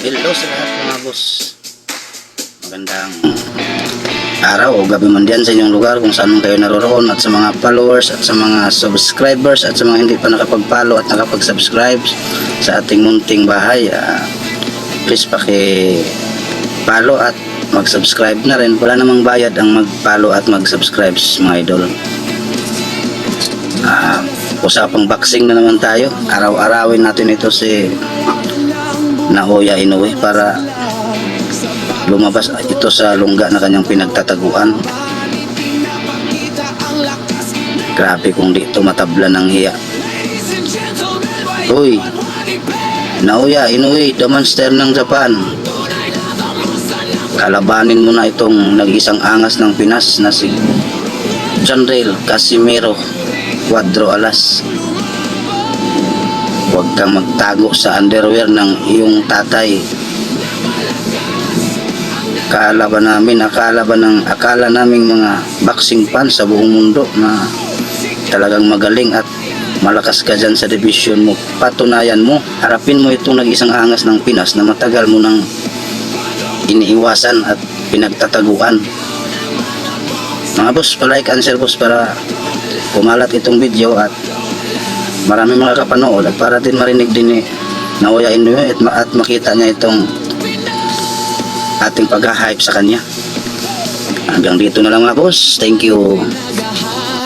Hello sa lahat mga boss. Magandang araw o gabi man diyan sa inyong lugar kung saan kayo naroroon, at sa mga followers at sa mga subscribers at sa mga hindi pa nakapag-follow at nakapag-subscribe sa ating munting bahay, please paki-follow at mag-subscribe na rin. Wala namang bayad ang mag-follow at mag-subscribe mga idol. Usapang boxing na naman tayo. Araw-arawin natin ito si Naoya Inoue para lumabas ito sa lungga na kanyang pinagtataguan. Grabe kung di ito matabla ng hiya. Uy, Naoya Inoue, the monster ng Japan, kalabanin mo na itong nag-isang angas ng Pinas na si Janrail Casimero Cuadro Alas. Huwag kang magtago sa underwear ng iyong tatay. Akala naming mga boxing fans sa buong mundo na talagang magaling at malakas ka dyan sa division mo. Patunayan mo, harapin mo itong nag-isang angas ng Pinas na matagal mo nang iniiwasan at pinagtataguan. Mga boss, palike and share boss para kumalat itong video at marami makakapanood, at para din marinig din ni Naoya Inoue at makita niya itong ating pag-hype sa kanya. Hanggang dito na lang mga boss. Thank you.